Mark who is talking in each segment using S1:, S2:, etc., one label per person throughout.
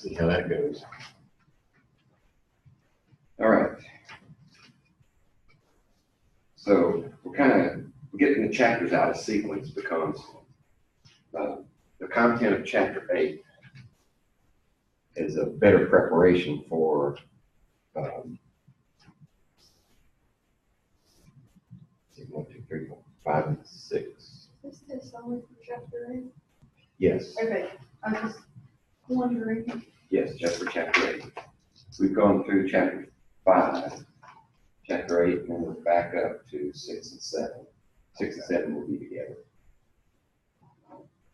S1: see how that goes.
S2: All right. So we're getting the chapters out of sequence because the content of chapter 8 is a better preparation for 1, 2, 3, 4, 5, and 6.
S3: Is this only for chapter 8?
S2: Yes.
S3: Okay, I was just wondering.
S2: Yes, just for chapter 8. We've gone through chapter 5, chapter 8, and then we're back up to 6 and 7. 6 and 7 will be together.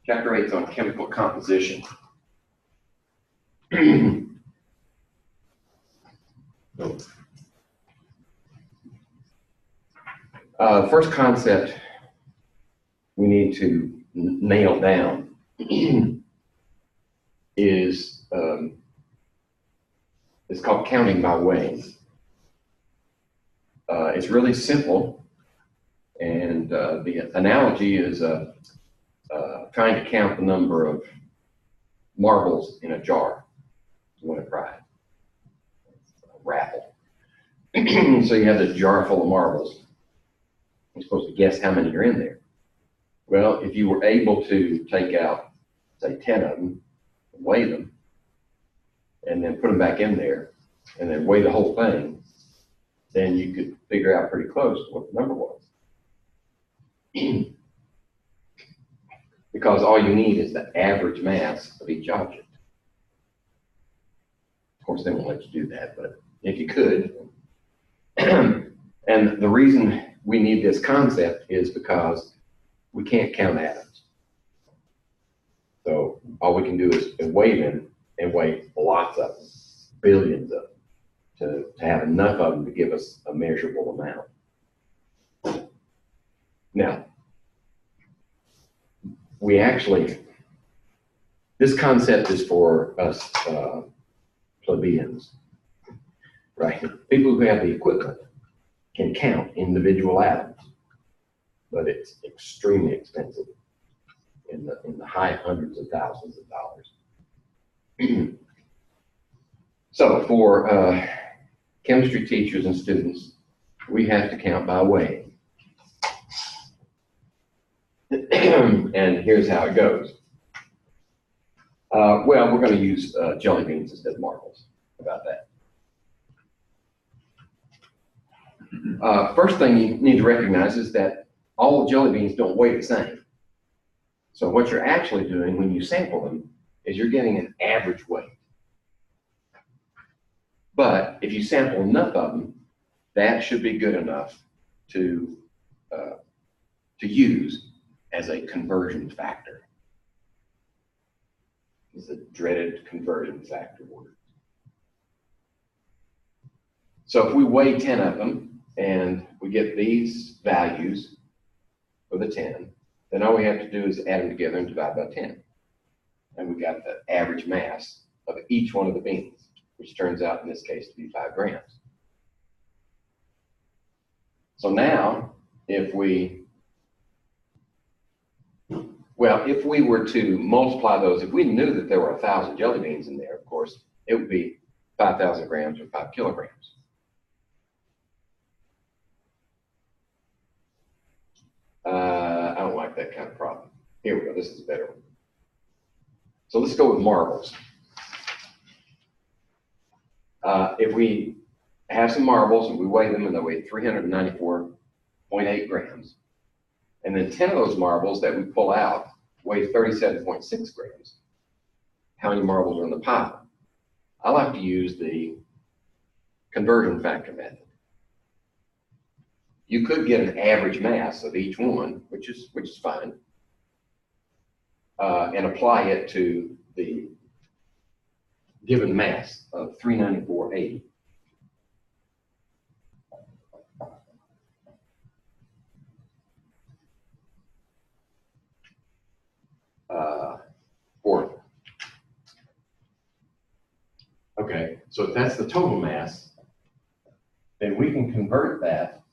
S2: Chapter 8 is on chemical composition. First concept we need to nail down is it's called counting by weighing. It's really simple, and the analogy is trying to count the number of marbles in a jar. You want to try it. Raffle. So you have this jar full of marbles. You're supposed to guess how many are in there. Well, if you were able to take out, say, 10 of them, weigh them, and then put them back in there, and then weigh the whole thing, then you could figure out pretty close to what the number was. Because all you need is the average mass of each object. Of course, they won't let you do that, but if you could. And the reason we need this concept is because we can't count atoms. So all we can do is weigh them, and weigh lots of them, billions of them, to have enough of them to give us a measurable amount. Now, we actually, this concept is for us plebeians, right? People who have the equipment can count individual atoms, but it's extremely expensive, in the high hundreds of thousands of dollars. So for chemistry teachers and students, we have to count by weighing. And here's how it goes. Well, we're going to use jelly beans instead of marbles. How about that? First thing you need to recognize is that all jelly beans don't weigh the same. So what you're actually doing when you sample them is you're getting an average weight. But if you sample enough of them, that should be good enough to use as a conversion factor. It's a dreaded conversion factor word. So if we weigh 10 of them and we get these values for the 10, then all we have to do is add them together and divide by 10. And we got the average mass of each one of the beans, which turns out in this case to be 5 grams. So now, if we were to multiply those, if we knew that there were 1,000 jelly beans in there, of course, it would be 5,000 grams or 5 kilograms. I don't like that kind of problem. Here we go, this is a better one. So let's go with marbles. If we have some marbles and we weigh them and they weigh 394.8 grams, and then 10 of those marbles that we pull out weigh 37.6 grams, how many marbles are in the pile? I like to use the conversion factor method. You could get an average mass of each one, which is fine, and apply it to the given mass of 394.80. Okay, so if that's the total mass, then we can convert that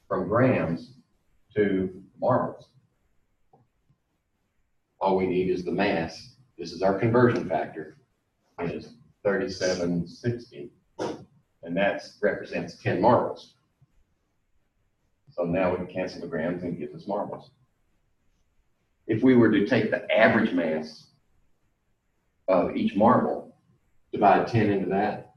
S2: from grams to marbles. All we need is the mass. This is our conversion factor, is 3760, and that represents 10 marbles. So now we can cancel the grams and give us marbles. If we were to take the average mass of each marble, divide 10 into that,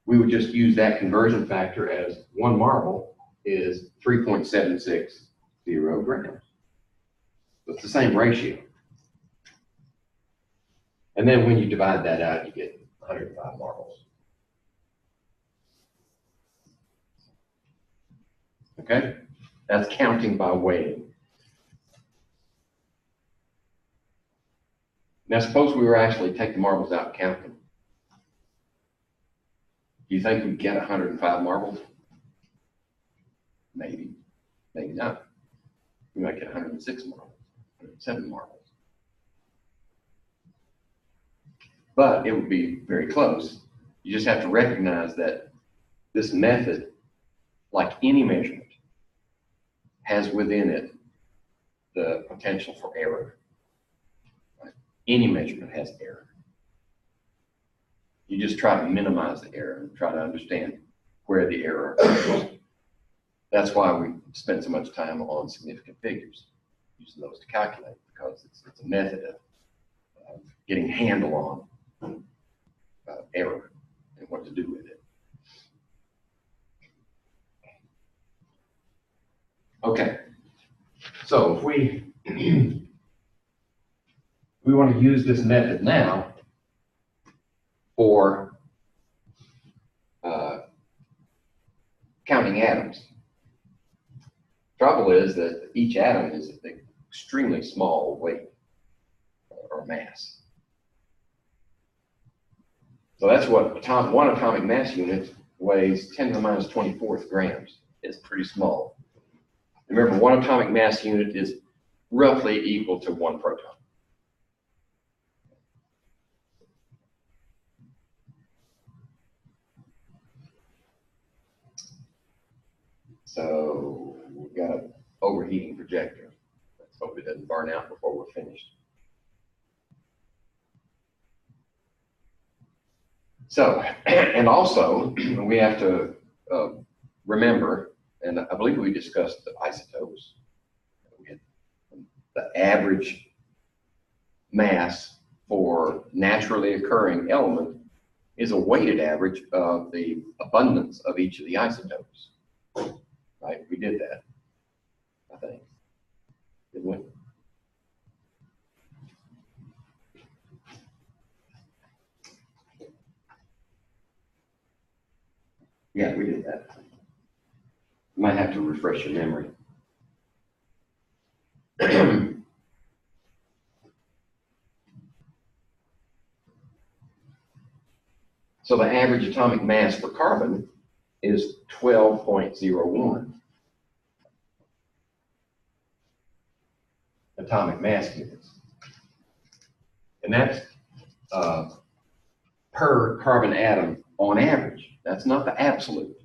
S2: we would just use that conversion factor as one marble is 3.760 grams. So it's the same ratio. And then when you divide that out, you get 105 marbles. Okay? That's counting by weighing. Now suppose we were actually take the marbles out and count them. Do you think we'd get 105 marbles? Maybe. Maybe not. We might get 106 marbles, 107 marbles. But it would be very close. You just have to recognize that this method, like any measurement, has within it the potential for error. Right? Any measurement has error. You just try to minimize the error and try to understand where the error occurs. That's why we spend so much time on significant figures, using those to calculate, because it's a method of getting a handle on error and what to do with it. Okay, so if we want to use this method now for counting atoms. Trouble is that each atom is an extremely small weight or mass. So that's what one atomic mass unit weighs 10 to the minus 24th grams. It's pretty small. Remember, one atomic mass unit is roughly equal to one proton. So we've got an overheating projector. Let's hope it doesn't burn out before we're finished. So, and also we have to remember, and I believe we discussed the isotopes. The average mass for naturally occurring element is a weighted average of the abundance of each of the isotopes. Right? We did that, I think. Didn't we? Yeah, we did that. You might have to refresh your memory. So the average atomic mass for carbon is 12.01 atomic mass units. And that's per carbon atom on average. That's not the absolute.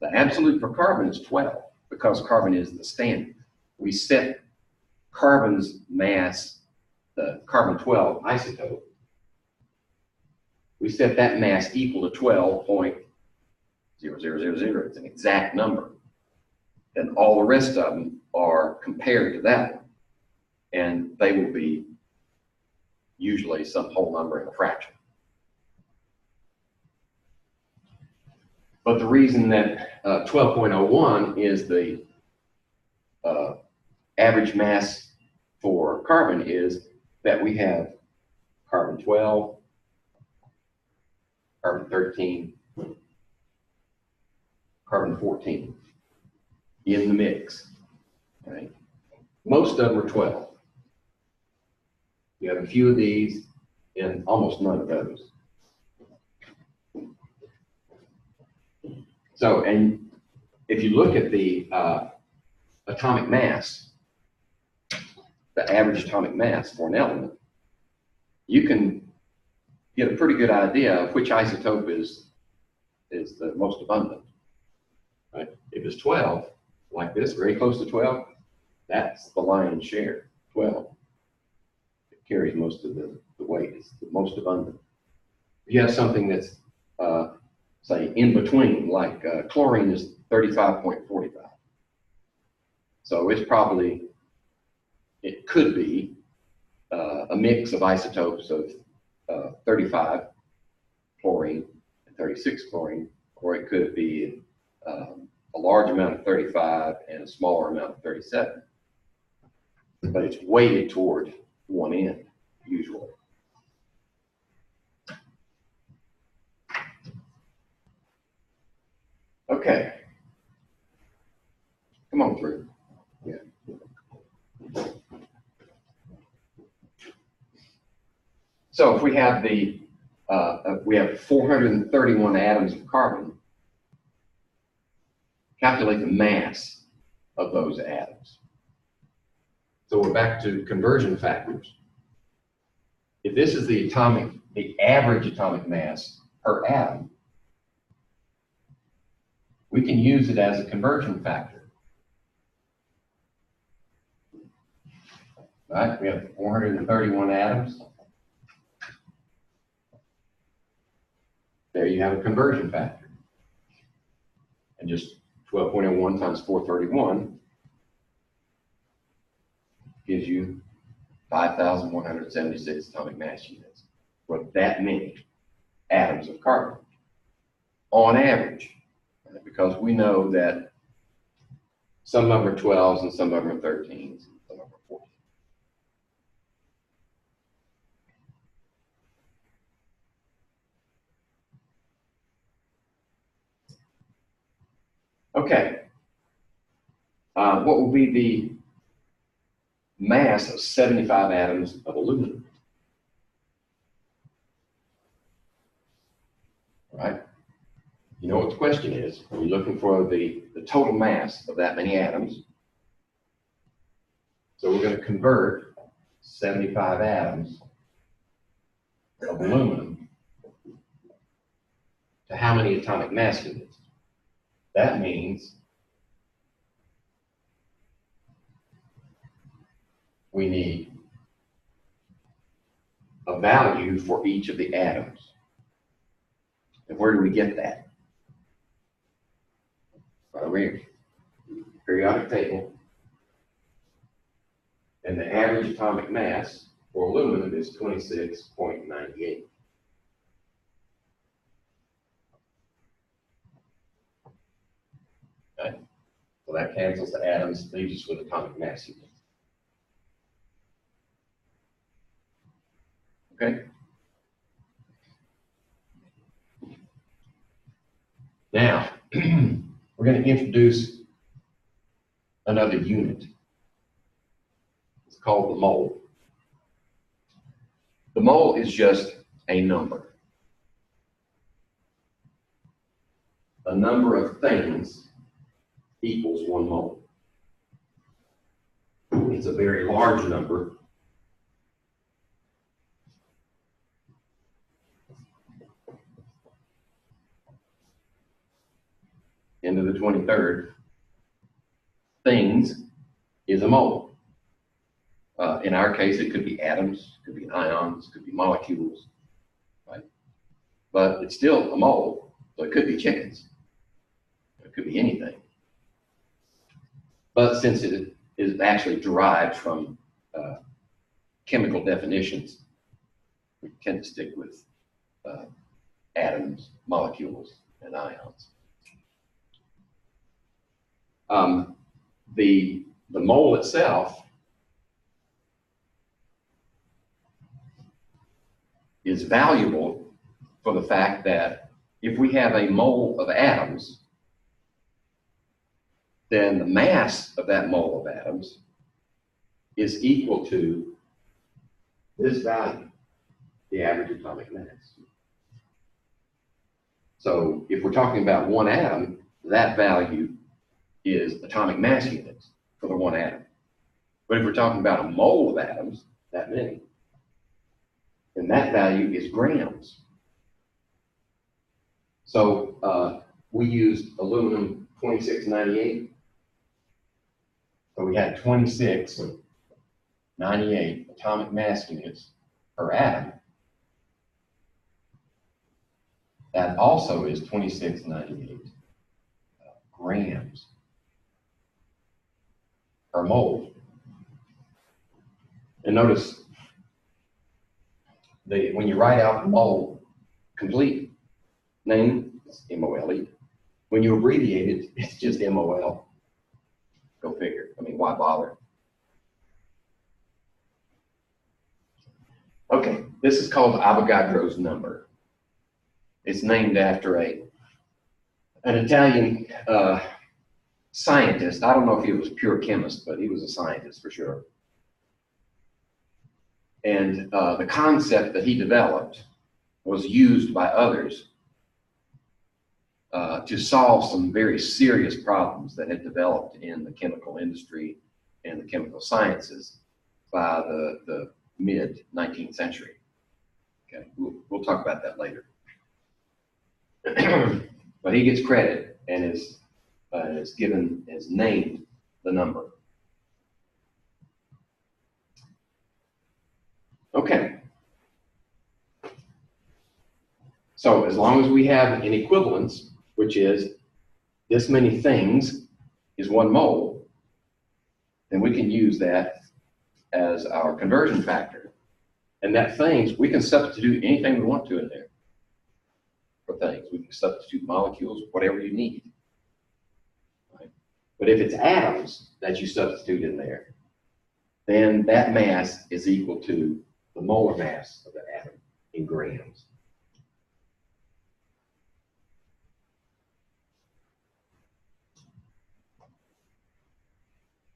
S2: The absolute for carbon is 12 because carbon is the standard. We set carbon's mass, the carbon-12 isotope, we set that mass equal to 12.0000. It's an exact number. And all the rest of them are compared to that one. And they will be usually some whole number in a fraction. But the reason that 12.01 is the average mass for carbon is that we have carbon-12, carbon-13, carbon-14 in the mix. Right? Most of them are 12. You have a few of these and almost none of those. So, and if you look at the atomic mass, the average atomic mass for an element, you can get a pretty good idea of which isotope is the most abundant. Right? If it's 12, like this, very close to 12, that's the lion's share, 12. It carries most of the weight, it's the most abundant. you have something that's, say, in between, like chlorine is 35.45. So it's probably, it could be a mix of isotopes of 35 chlorine and 36 chlorine, or it could be a large amount of 35 and a smaller amount of 37. But it's weighted toward one end, usually. Okay. Come on through. Yeah. So if we have we have 431 atoms of carbon, calculate the mass of those atoms. So we're back to conversion factors. If this is the average atomic mass per atom, we can use it as a conversion factor. Right? We have 431 atoms. There you have a conversion factor. And just 12.01 times 431 gives you 5,176 atomic mass units for that many atoms of carbon on average, because we know that some of them are 12s and some of them are 13s and some of them are 14. Okay. What will be the mass of 75 atoms of aluminum? Right? You know what the question is. We're looking for the total mass of that many atoms. So we're going to convert 75 atoms of aluminum to how many atomic mass units? That means we need a value for each of the atoms. And where do we get that? Right over here. Periodic table. And the average atomic mass for aluminum is 26.98. Okay. So that cancels the atoms, leaves us with atomic mass units. Okay. Now, we're going to introduce another unit. It's called the mole. The mole is just a number. A number of things equals 1 mole. It's a very large number. Into the 23rd, things is a mole. In our case, it could be atoms, could be ions, could be molecules, right? But it's still a mole, so it could be chickens. It could be anything. But since it is actually derived from chemical definitions, we tend to stick with atoms, molecules, and ions. The mole itself is valuable for the fact that if we have a mole of atoms, then the mass of that mole of atoms is equal to this value, the average atomic mass. So if we're talking about 1 atom, that value is atomic mass units for the 1 atom. But if we're talking about a mole of atoms, that many, then that value is grams. So we used aluminum 2698. So we had 2698 atomic mass units per atom. That also is 2698 grams per mole. And notice when you write out the mole complete name, it's MOLE. When you abbreviate it, it's just MOL. Go figure. I mean, why bother? Okay, this is called Avogadro's number. It's named after an Italian scientist. I don't know if he was a pure chemist, but he was a scientist for sure. And the concept that he developed was used by others to solve some very serious problems that had developed in the chemical industry and the chemical sciences by the mid-19th century. Okay, we'll talk about that later. But he gets credit and is named the number. Okay. So as long as we have an equivalence, which is this many things is 1 mole, then we can use that as our conversion factor. And that things, we can substitute anything we want to in there for things. We can substitute molecules, whatever you need. Right? But if it's atoms that you substitute in there, then that mass is equal to the molar mass of the atom in grams.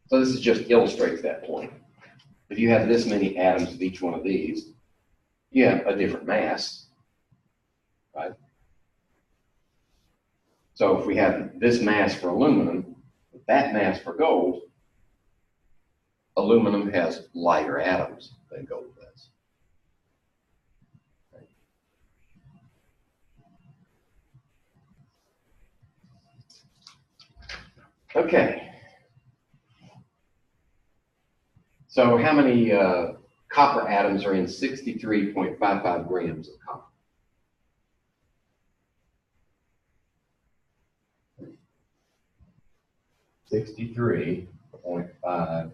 S2: So this just illustrates that point. If you have this many atoms of each one of these, you have a different mass, right? So if we have this mass for aluminum, that mass for gold, aluminum has lighter atoms than gold does. Okay. So how many copper atoms are in 63.55 grams of copper? 63.55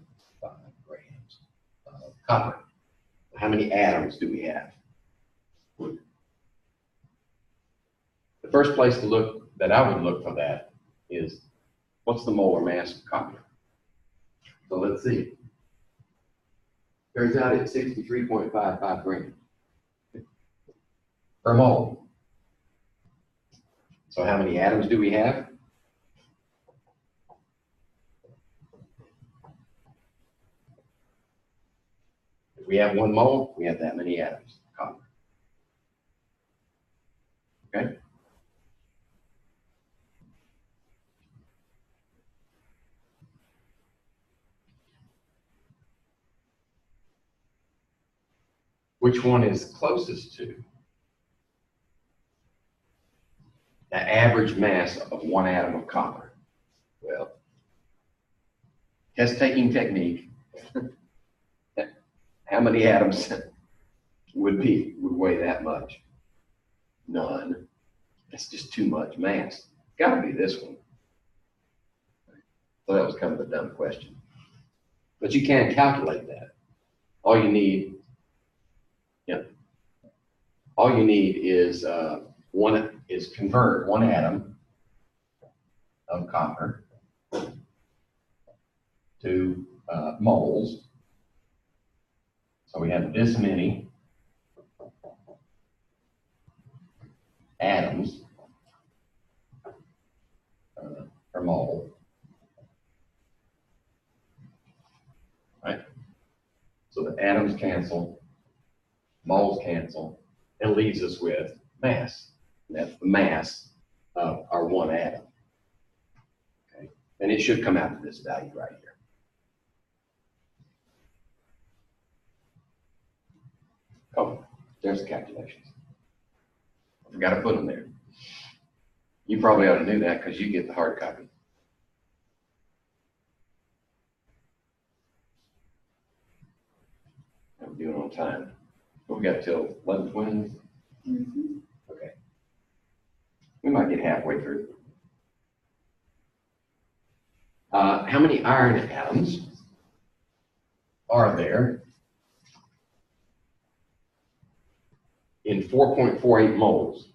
S2: grams of copper. How many atoms do we have? The first place to look that I would look for that is what's the molar mass of copper? So let's see. Turns out it's 63.55 grams per mole. So how many atoms do we have? If we have 1 mole, we have that many atoms of copper. Okay? Which one is closest to the average mass of 1 atom of copper? Well, test-taking technique. How many atoms would weigh that much? None. That's just too much mass. It's got to be this one. So that was kind of a dumb question. But you can calculate that. All you need is convert 1 atom of copper to moles. So we have this many atoms per mole. Right? So the atoms cancel, moles cancel, and leaves us with mass. And that's the mass of our 1 atom. Okay? And it should come out to this value right here. Oh, there's the calculations. I forgot to put them there. You probably ought to do that because you get the hard copy. I'm doing on time. We got till 11:20.
S3: Mm-hmm.
S2: Okay. halfway through. How many iron atoms are there in 4.48 moles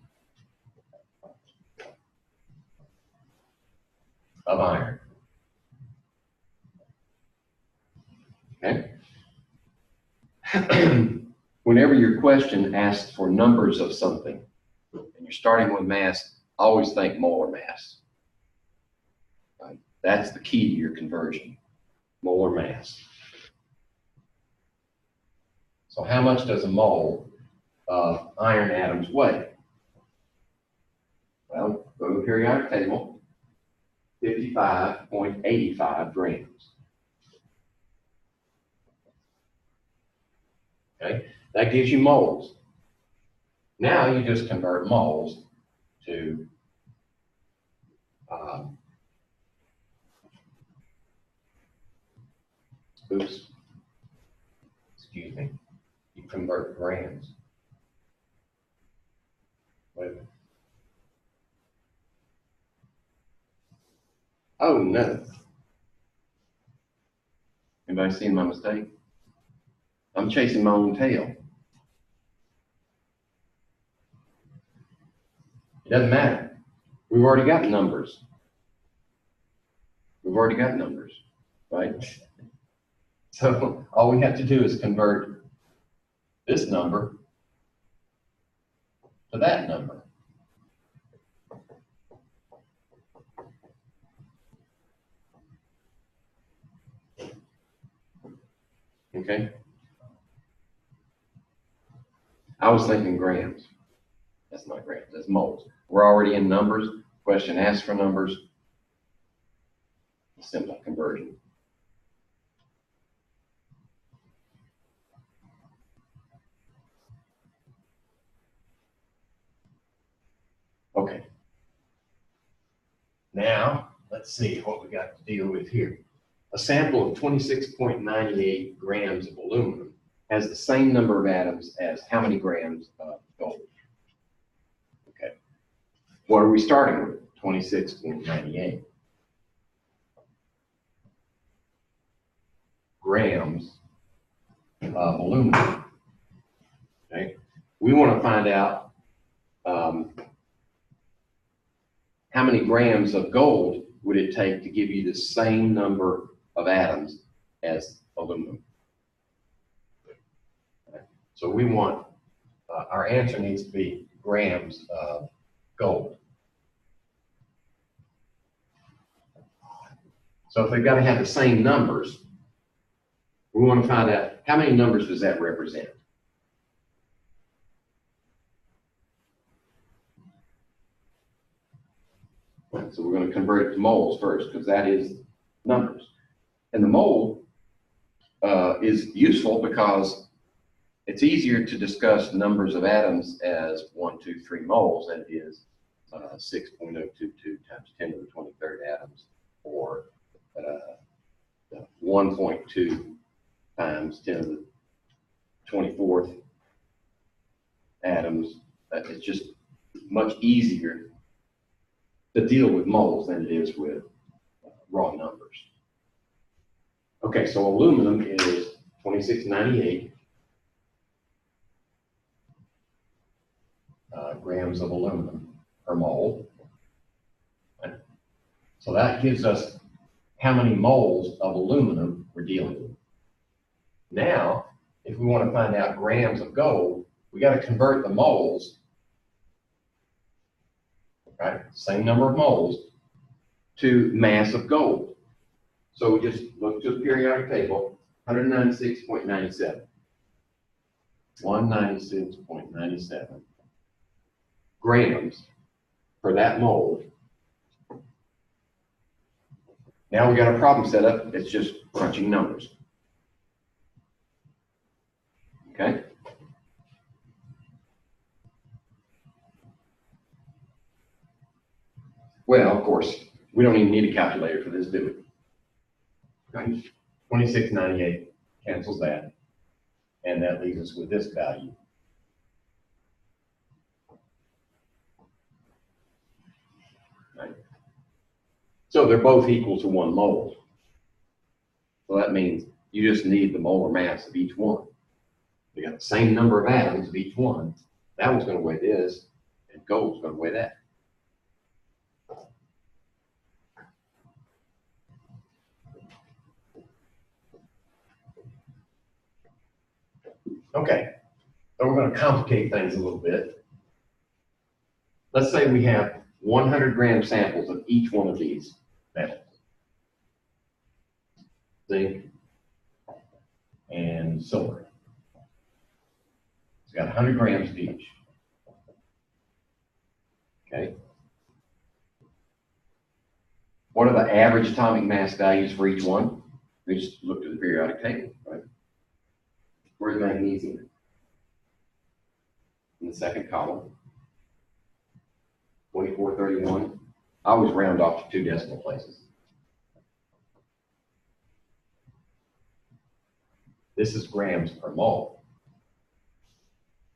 S2: of iron? Okay. Whenever your question asks for numbers of something, and you're starting with mass, always think molar mass. Right? That's the key to your conversion, molar mass. So how much does a mole of iron atoms weigh? Well, go to the periodic table, 55.85 grams. Okay, that gives you moles. Now you just convert moles to excuse me, you convert grams. Wait a minute. Oh no. Anybody seen my mistake? I'm chasing my own tail. It doesn't matter. We've already got numbers. We've already got numbers, right? So all we have to do is convert this number to that number. Okay? I was thinking grams. That's not grams, that's moles. We're already in numbers. Question asks for numbers. Simple conversion. Okay. Now, let's see what we got to deal with here. A sample of 26.98 grams of aluminum has the same number of atoms as how many grams of gold? Okay. What are we starting with? 26.98 grams of aluminum. Okay. We want to find out how many grams of gold would it take to give you the same number of atoms as aluminum? So we want, our answer needs to be grams of gold. So if they've got to have the same numbers, we want to find out how many numbers does that represent? So we're going to convert it to moles first because that is numbers. And the mole is useful because it's easier to discuss numbers of atoms as 1, 2, 3 moles than it is 6.022 times 10 to the 23rd atoms, or 1.2 times 10 to the 24th atoms. It's just much easier to deal with moles than it is with raw numbers. Okay, so aluminum is 2698 grams of aluminum per mole. Right? So that gives us how many moles of aluminum we're dealing with. Now, if we want to find out grams of gold, we got to convert the moles, right, same number of moles, to mass of gold. So we just look to the periodic table, 196.97. 196.97 grams for that mole. Now we got a problem set up. It's just crunching numbers. Okay? Well, of course, we don't even need a calculator for this, do we? Okay. 2698 cancels that, and that leaves us with this value. So they're both equal to 1 mole. So that means you just need the molar mass of each one. You got the same number of atoms of each one. That one's going to weigh this, and gold's going to weigh that. Okay, so we're going to complicate things a little bit. Let's say we have 100-gram samples of each one of these metals. Zinc and silver. It's got 100 grams of each. Okay. What are the average atomic mass values for each one? We just looked at the periodic table, right? Where's magnesium? In the second column. 2431. I always round off to 2 decimal places. This is grams per mole.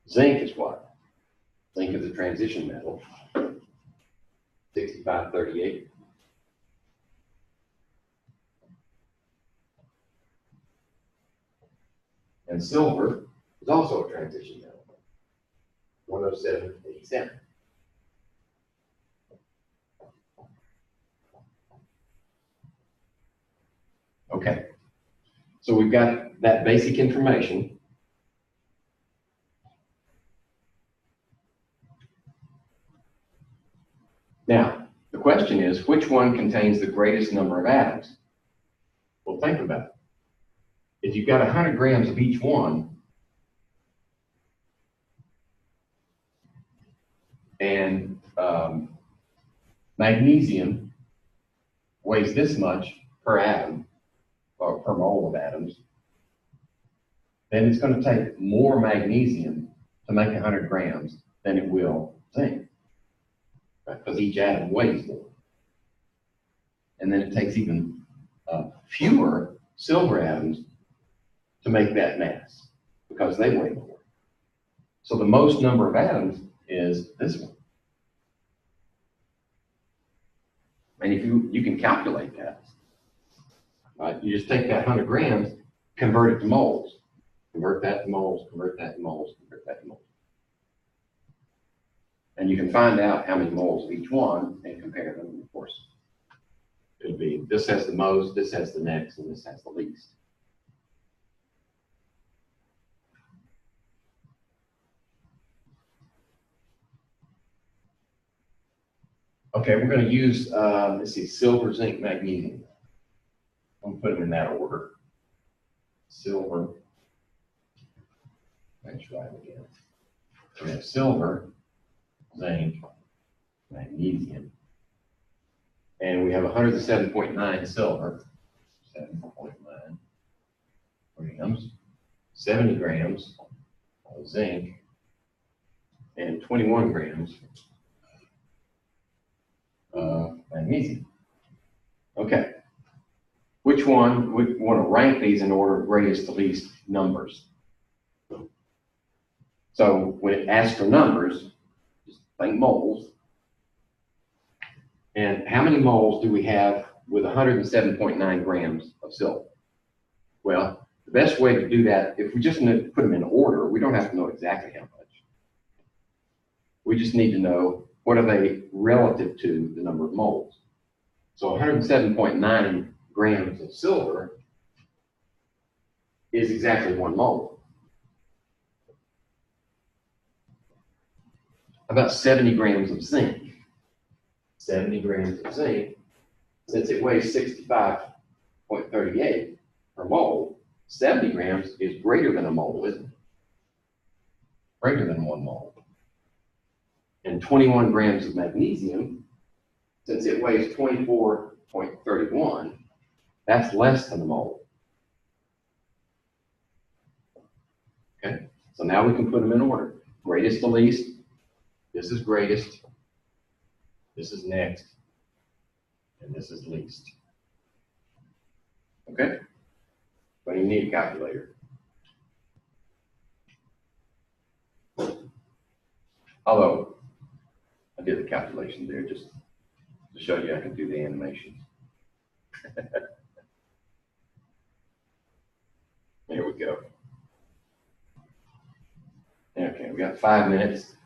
S2: Zinc is what? Zinc is a transition metal. 6538. And silver is also a transition metal. 10787. Okay. So we've got that basic information. Now, the question is, which one contains the greatest number of atoms? Well, think about it. If you've got 100 grams of each one, and magnesium weighs this much per atom, or per mole of atoms, then it's going to take more magnesium to make 100 grams than it will zinc, right? Because each atom weighs more. And then it takes even fewer silver atoms to make that mass, because they weigh more. So the most number of atoms is this one. And if you can calculate that, right? You just take that 100 grams, convert it to moles. Convert that to moles, convert that to moles, convert that to moles. And you can find out how many moles of each one and compare them, of course. It'll be, this has the most, this has the next, and this has the least. Okay, we're going to use, let's see, silver, zinc, magnesium. I'm going to put them in that order. Silver. Let's try it again. We have silver, zinc, magnesium. And we have 107.9 silver, 7.9 grams, 70 grams of zinc, and 21 grams of magnesium. Okay. Which one, we want to rank these in order of greatest to least numbers. So when it asks for numbers, just think moles. And how many moles do we have with 107.9 grams of silver? Well, the best way to do that, if we just put them in order, we don't have to know exactly how much. We just need to know what are they relative to the number of moles. So 107.9 grams of silver is exactly 1 mole. About 70 grams of zinc. 70 grams of zinc, since it weighs 65.38 per mole, 70 grams is greater than a mole, isn't it? Greater than 1 mole. And 21 grams of magnesium, since it weighs 24.31, that's less than a mole. Okay, so now we can put them in order. Greatest to least. This is greatest. This is next. And this is least. Okay? But you need a calculator. Although, I did the calculation there just to show you I can do the animations. There we go. Okay, we got 5 minutes.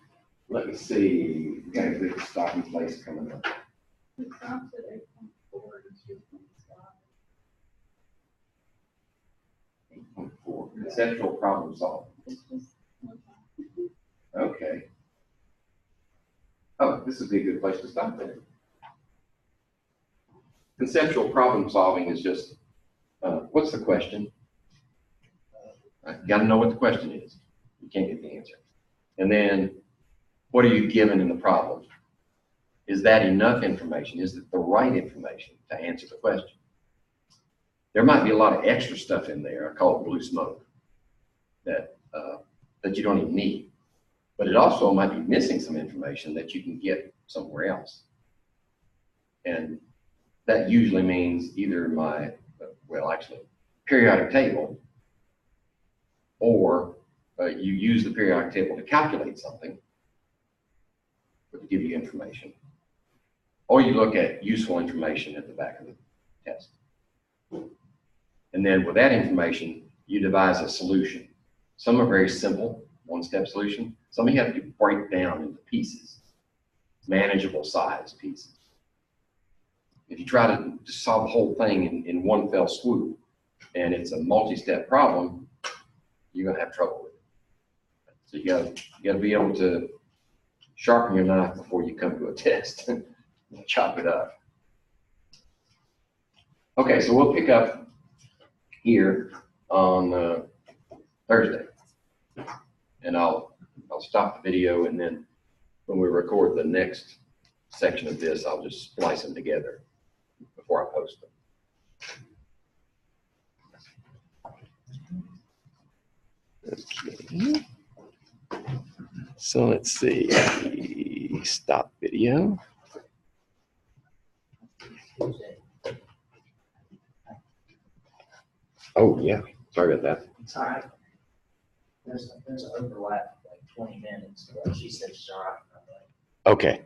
S2: Let me see. We got a good stopping place coming up.
S3: It stops at 8.4 and 2.5.
S2: 8.4, conceptual problem solving.
S3: It's just one time.
S2: Okay. Oh, this would be a good place to stop then. Conceptual problem solving is just, what's the question? You got to know what the question is. You can't get the answer. And then, what are you given in the problem? Is that enough information? Is it the right information to answer the question? There might be a lot of extra stuff in there. I call it blue smoke that you don't even need. But it also might be missing some information that you can get somewhere else. And that usually means either periodic table, or you use the periodic table to calculate something, or to give you information. Or you look at useful information at the back of the test. And then with that information, you devise a solution. Some are very simple, one-step solution. Some you have to break down into pieces, manageable size pieces. If you try to solve the whole thing in one fell swoop, and it's a multi-step problem, you're gonna have trouble with it. So you gotta be able to sharpen your knife before you come to a test and chop it up. Okay, so we'll pick up here on Thursday, and I'll stop the video, and then when we record the next section of this, I'll just splice them together before I post them. Okay. So let's see. Stop video. Oh yeah, sorry about that.
S1: It's all right. There's an overlap of like 20 minutes, but she said she's all right.
S2: Okay.